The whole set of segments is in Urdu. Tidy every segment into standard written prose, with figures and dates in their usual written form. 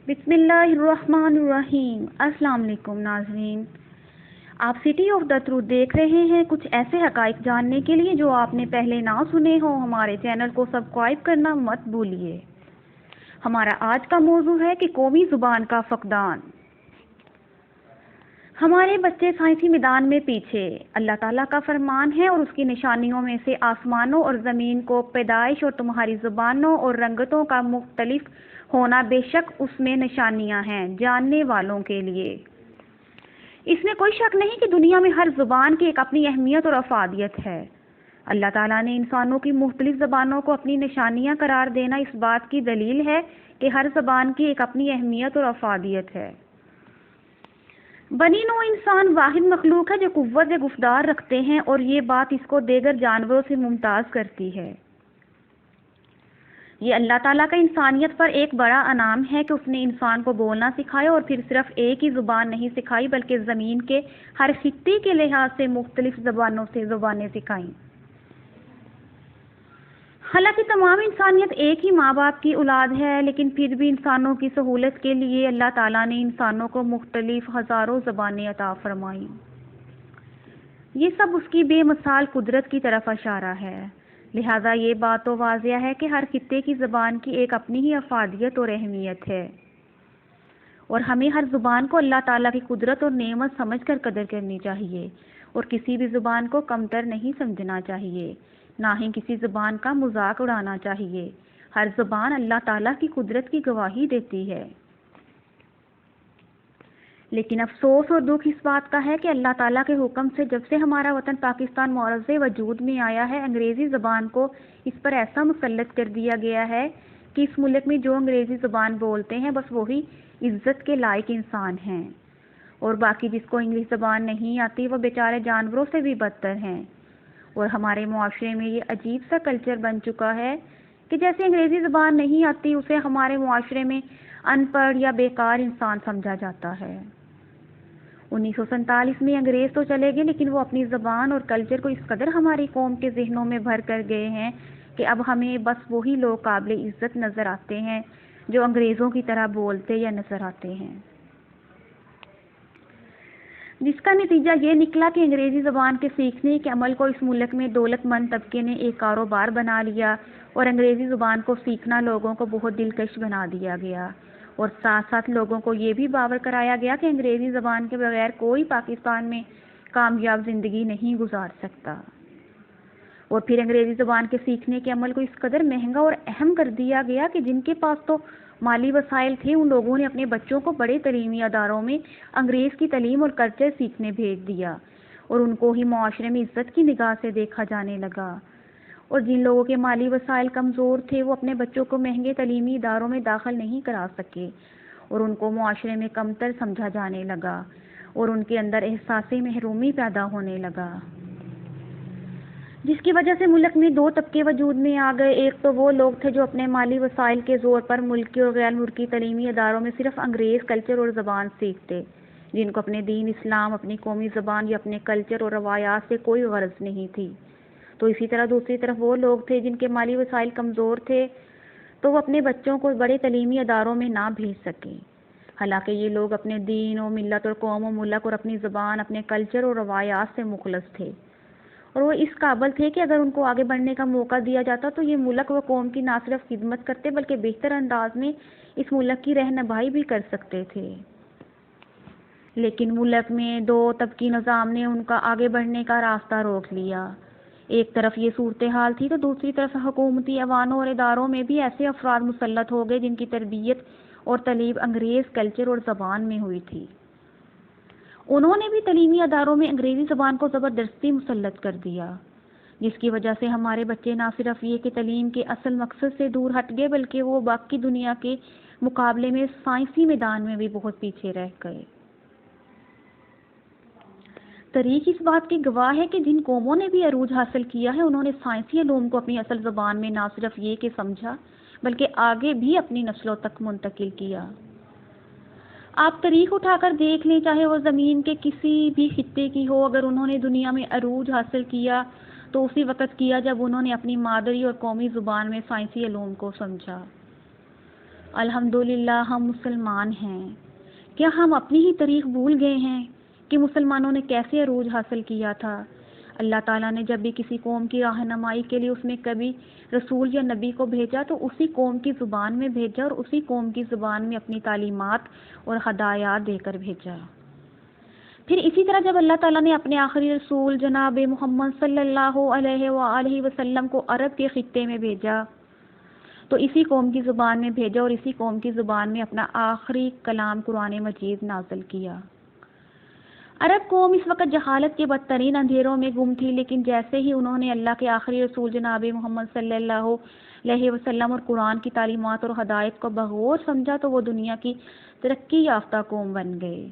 بسم اللہ الرحمن الرحیم۔ السلام علیکم ناظرین، آپ سٹی آف دا ٹروتھ دیکھ رہے ہیں۔ کچھ ایسے حقائق جاننے کے لیے جو آپ نے پہلے نہ سنے ہوں، ہمارے چینل کو سبسکرائب کرنا مت بھولیے۔ ہمارا آج کا موضوع ہے کہ قومی زبان کا فقدان۔ ہمارے بچے سائنسی میدان میں پیچھے۔ اللہ تعالیٰ کا فرمان ہے اور اس کی نشانیوں میں سے آسمانوں اور زمین کو پیدائش اور تمہاری زبانوں اور رنگتوں کا مختلف ہونا، بے شک اس میں نشانیاں ہیں جاننے والوں کے لیے۔ اس میں کوئی شک نہیں کہ دنیا میں ہر زبان کی ایک اپنی اہمیت اور افادیت ہے۔ اللہ تعالیٰ نے انسانوں کی مختلف زبانوں کو اپنی نشانیاں قرار دینا اس بات کی دلیل ہے کہ ہر زبان کی ایک اپنی اہمیت اور افادیت ہے۔ بنی نوع انسان واحد مخلوق ہے جو قوت گفتار رکھتے ہیں، اور یہ بات اس کو دیگر جانوروں سے ممتاز کرتی ہے۔ یہ اللہ تعالیٰ کا انسانیت پر ایک بڑا انعام ہے کہ اس نے انسان کو بولنا سکھایا، اور پھر صرف ایک ہی زبان نہیں سکھائی بلکہ زمین کے ہر خطے کے لحاظ سے مختلف زبانوں سے زبانیں سکھائیں۔ حالانکہ تمام انسانیت ایک ہی ماں باپ کی اولاد ہے، لیکن پھر بھی انسانوں کی سہولت کے لیے اللہ تعالیٰ نے انسانوں کو مختلف ہزاروں زبانیں عطا فرمائیں۔ یہ سب اس کی بے مثال قدرت کی طرف اشارہ ہے۔ لہذا یہ بات تو واضح ہے کہ ہر خطے کی زبان کی ایک اپنی ہی افادیت اور اہمیت ہے، اور ہمیں ہر زبان کو اللہ تعالیٰ کی قدرت اور نعمت سمجھ کر قدر کرنی چاہیے، اور کسی بھی زبان کو کمتر نہیں سمجھنا چاہیے، نہ ہی کسی زبان کا مذاق اڑانا چاہیے۔ ہر زبان اللہ تعالیٰ کی قدرت کی گواہی دیتی ہے۔ لیکن افسوس اور دکھ اس بات کا ہے کہ اللہ تعالیٰ کے حکم سے جب سے ہمارا وطن پاکستان معرض وجود میں آیا ہے، انگریزی زبان کو اس پر ایسا مسلط کر دیا گیا ہے کہ اس ملک میں جو انگریزی زبان بولتے ہیں بس وہی عزت کے لائق انسان ہیں، اور باقی جس کو انگلش زبان نہیں آتی وہ بیچارے جانوروں سے بھی بدتر ہیں۔ اور ہمارے معاشرے میں یہ عجیب سا کلچر بن چکا ہے کہ جیسے انگریزی زبان نہیں آتی اسے ہمارے معاشرے میں ان پڑھ یا بیکار انسان سمجھا جاتا ہے۔ 1947 میں انگریز تو چلے گئے، لیکن وہ اپنی زبان اور کلچر کو اس قدر ہماری قوم کے ذہنوں میں بھر کر گئے ہیں کہ اب ہمیں بس وہی لوگ قابل عزت نظر آتے ہیں جو انگریزوں کی طرح بولتے یا نظر آتے ہیں، جس کا نتیجہ یہ نکلا کہ انگریزی زبان کے سیکھنے کے عمل کو اس ملک میں دولت مند طبقے نے ایک کاروبار بنا لیا، اور انگریزی زبان کو سیکھنا لوگوں کو بہت دلکش بنا دیا گیا، اور ساتھ ساتھ لوگوں کو یہ بھی باور کرایا گیا کہ انگریزی زبان کے بغیر کوئی پاکستان میں کامیاب زندگی نہیں گزار سکتا۔ اور پھر انگریزی زبان کے سیکھنے کے عمل کو اس قدر مہنگا اور اہم کر دیا گیا کہ جن کے پاس تو مالی وسائل تھے ان لوگوں نے اپنے بچوں کو بڑے تعلیمی اداروں میں انگریز کی تعلیم اور کلچر سیکھنے بھیج دیا، اور ان کو ہی معاشرے میں عزت کی نگاہ سے دیکھا جانے لگا، اور جن لوگوں کے مالی وسائل کمزور تھے وہ اپنے بچوں کو مہنگے تعلیمی اداروں میں داخل نہیں کرا سکے، اور ان کو معاشرے میں کمتر سمجھا جانے لگا، اور ان کے اندر احساس محرومی پیدا ہونے لگا، جس کی وجہ سے ملک میں دو طبقے وجود میں آ گئے۔ ایک تو وہ لوگ تھے جو اپنے مالی وسائل کے زور پر ملکی اور غیر ملکی تعلیمی اداروں میں صرف انگریز کلچر اور زبان سیکھتے، جن کو اپنے دین اسلام، اپنی قومی زبان یا اپنے کلچر اور روایات سے کوئی غرض نہیں تھی۔ تو اسی طرح دوسری طرف وہ لوگ تھے جن کے مالی وسائل کمزور تھے، تو وہ اپنے بچوں کو بڑے تعلیمی اداروں میں نہ بھیج سکے، حالانکہ یہ لوگ اپنے دین و ملت اور قوم و ملک اور اپنی زبان، اپنے کلچر اور روایات سے مخلص تھے، اور وہ اس قابل تھے کہ اگر ان کو آگے بڑھنے کا موقع دیا جاتا تو یہ ملک و قوم کی نہ صرف خدمت کرتے بلکہ بہتر انداز میں اس ملک کی رہنمائی بھی کر سکتے تھے۔ لیکن ملک میں دو طبقی نظام نے ان کا آگے بڑھنے کا راستہ روک لیا۔ ایک طرف یہ صورتحال تھی تو دوسری طرف حکومتی ایوانوں اور اداروں میں بھی ایسے افراد مسلط ہو گئے جن کی تربیت اور تعلیم انگریز کلچر اور زبان میں ہوئی تھی۔ انہوں نے بھی تعلیمی اداروں میں انگریزی زبان کو زبردستی مسلط کر دیا، جس کی وجہ سے ہمارے بچے نہ صرف یہ کہ تعلیم کے اصل مقصد سے دور ہٹ گئے بلکہ وہ باقی دنیا کے مقابلے میں سائنسی میدان میں بھی بہت پیچھے رہ گئے۔ تاریخ اس بات کی گواہ ہے کہ جن قوموں نے بھی عروج حاصل کیا ہے انہوں نے سائنسی علوم کو اپنی اصل زبان میں نہ صرف یہ کہ سمجھا بلکہ آگے بھی اپنی نسلوں تک منتقل کیا۔ آپ تاریخ اٹھا کر دیکھ لیں، چاہے وہ زمین کے کسی بھی خطے کی ہو، اگر انہوں نے دنیا میں عروج حاصل کیا تو اسی وقت کیا جب انہوں نے اپنی مادری اور قومی زبان میں سائنسی علوم کو سمجھا۔ الحمدللہ ہم مسلمان ہیں۔ کیا ہم اپنی ہی تاریخ بھول گئے ہیں کہ مسلمانوں نے کیسے عروج حاصل کیا تھا؟ اللہ تعالیٰ نے جب بھی کسی قوم کی رہنمائی کے لیے اس میں کبھی رسول یا نبی کو بھیجا تو اسی قوم کی زبان میں بھیجا اور اسی قوم کی زبان میں اپنی تعلیمات اور ہدایات دے کر بھیجا۔ پھر اسی طرح جب اللہ تعالیٰ نے اپنے آخری رسول جناب محمد صلی اللہ علیہ وآلہ وسلم کو عرب کے خطے میں بھیجا تو اسی قوم کی زبان میں بھیجا اور اسی قوم کی زبان میں اپنا آخری کلام قرآن مجید نازل کیا۔ عرب قوم اس وقت جہالت کے بدترین اندھیروں میں گم تھی، لیکن جیسے ہی انہوں نے اللہ کے آخری رسول جناب محمد صلی اللہ علیہ وسلم اور قرآن کی تعلیمات اور ہدایت کو بغور سمجھا تو وہ دنیا کی ترقی یافتہ قوم بن گئے۔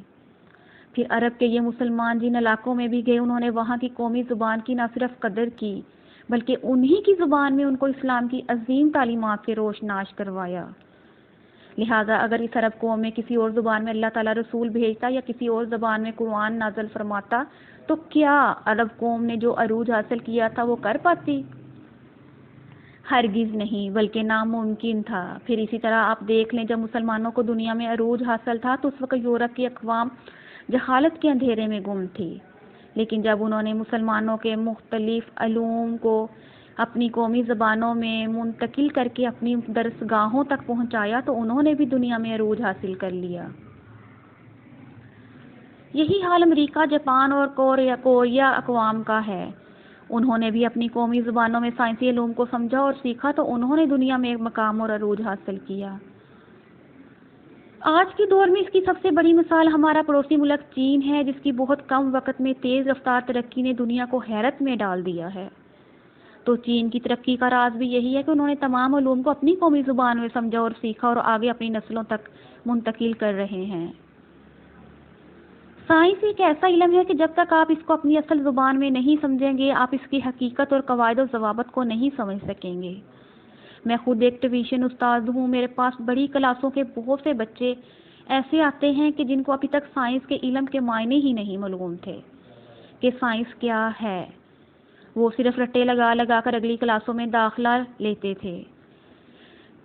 پھر عرب کے یہ مسلمان جن علاقوں میں بھی گئے انہوں نے وہاں کی قومی زبان کی نہ صرف قدر کی بلکہ انہی کی زبان میں ان کو اسلام کی عظیم تعلیمات سے روشناس کروایا۔ لہٰذا اگر اس عرب قوم میں کسی اور زبان میں اللہ تعالیٰ رسول بھیجتا یا کسی اور زبان میں قرآن نازل فرماتا تو کیا عرب قوم نے جو عروج حاصل کیا تھا وہ کر پاتی؟ ہرگز نہیں، بلکہ ناممکن تھا۔ پھر اسی طرح آپ دیکھ لیں جب مسلمانوں کو دنیا میں عروج حاصل تھا تو اس وقت یورپ کی اقوام جہالت کے اندھیرے میں گم تھی، لیکن جب انہوں نے مسلمانوں کے مختلف علوم کو اپنی قومی زبانوں میں منتقل کر کے اپنی درسگاہوں تک پہنچایا تو انہوں نے بھی دنیا میں عروج حاصل کر لیا۔ یہی حال امریکہ، جاپان اور کوریا اقوام کا ہے۔ انہوں نے بھی اپنی قومی زبانوں میں سائنسی علوم کو سمجھا اور سیکھا تو انہوں نے دنیا میں ایک مقام اور عروج حاصل کیا۔ آج کے دور میں اس کی سب سے بڑی مثال ہمارا پڑوسی ملک چین ہے، جس کی بہت کم وقت میں تیز رفتار ترقی نے دنیا کو حیرت میں ڈال دیا ہے۔ تو چین کی ترقی کا راز بھی یہی ہے کہ انہوں نے تمام علوم کو اپنی قومی زبان میں سمجھا اور سیکھا اور آگے اپنی نسلوں تک منتقل کر رہے ہیں۔ سائنس ایک ایسا علم ہے کہ جب تک آپ اس کو اپنی اصل زبان میں نہیں سمجھیں گے آپ اس کی حقیقت اور قواعد و ضوابط کو نہیں سمجھ سکیں گے۔ میں خود ایک ٹیوشن استاد ہوں، میرے پاس بڑی کلاسوں کے بہت سے بچے ایسے آتے ہیں کہ جن کو ابھی تک سائنس کے علم کے معنی ہی نہیں معلوم تھے کہ سائنس کیا ہے۔ وہ صرف رٹے لگا لگا کر اگلی کلاسوں میں داخلہ لیتے تھے۔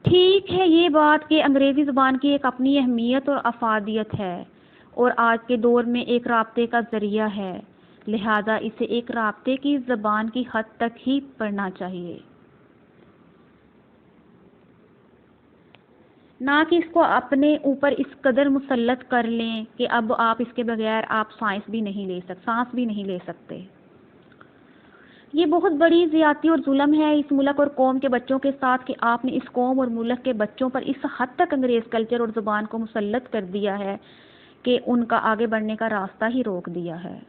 ٹھیک ہے، یہ بات کہ انگریزی زبان کی ایک اپنی اہمیت اور افادیت ہے اور آج کے دور میں ایک رابطے کا ذریعہ ہے، لہذا اسے ایک رابطے کی زبان کی حد تک ہی پڑھنا چاہیے، نہ کہ اس کو اپنے اوپر اس قدر مسلط کر لیں کہ اب آپ اس کے بغیر آپ سانس بھی نہیں لے سکتے۔ یہ بہت بڑی زیادتی اور ظلم ہے اس ملک اور قوم کے بچوں کے ساتھ کہ آپ نے اس قوم اور ملک کے بچوں پر اس حد تک انگریز کلچر اور زبان کو مسلط کر دیا ہے کہ ان کا آگے بڑھنے کا راستہ ہی روک دیا ہے۔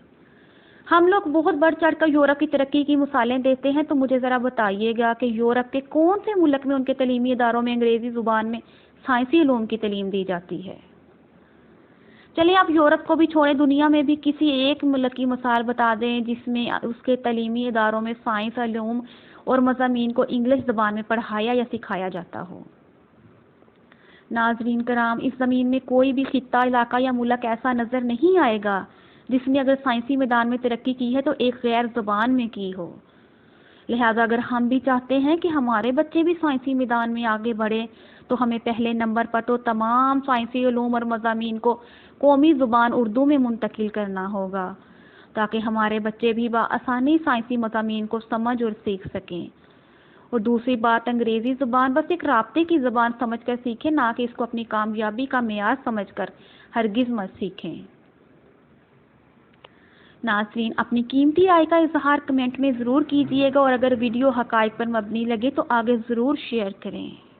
ہم لوگ بہت بڑھ چڑھ کر یورپ کی ترقی کی مثالیں دیتے ہیں، تو مجھے ذرا بتائیے گا کہ یورپ کے کون سے ملک میں ان کے تعلیمی اداروں میں انگریزی زبان میں سائنسی علوم کی تعلیم دی جاتی ہے؟ چلیں آپ یورپ کو بھی چھوڑیں، دنیا میں بھی کسی ایک ملک کی مثال بتا دیں جس میں اس کے تعلیمی اداروں میں سائنس علوم اور مضامین کو انگلش زبان میں پڑھایا یا سکھایا جاتا ہو۔ ناظرین کرام، اس زمین میں کوئی بھی خطہ، علاقہ یا ملک ایسا نظر نہیں آئے گا جس نے اگر سائنسی میدان میں ترقی کی ہے تو ایک غیر زبان میں کی ہو۔ لہذا اگر ہم بھی چاہتے ہیں کہ ہمارے بچے بھی سائنسی میدان میں آگے بڑھیں تو ہمیں پہلے نمبر پر تو تمام سائنسی علوم اور مضامین کو قومی زبان اردو میں منتقل کرنا ہوگا تاکہ ہمارے بچے بھی بآسانی سائنسی مضامین کو سمجھ اور سیکھ سکیں۔ اور دوسری بات، انگریزی زبان بس ایک رابطے کی زبان سمجھ کر سیکھیں، نہ کہ اس کو اپنی کامیابی کا معیار سمجھ کر ہرگز مت سیکھیں۔ ناظرین، اپنی قیمتی رائے کا اظہار کمنٹ میں ضرور کیجیے گا اور اگر ویڈیو حقائق پر مبنی لگے تو آگے ضرور شیئر کریں۔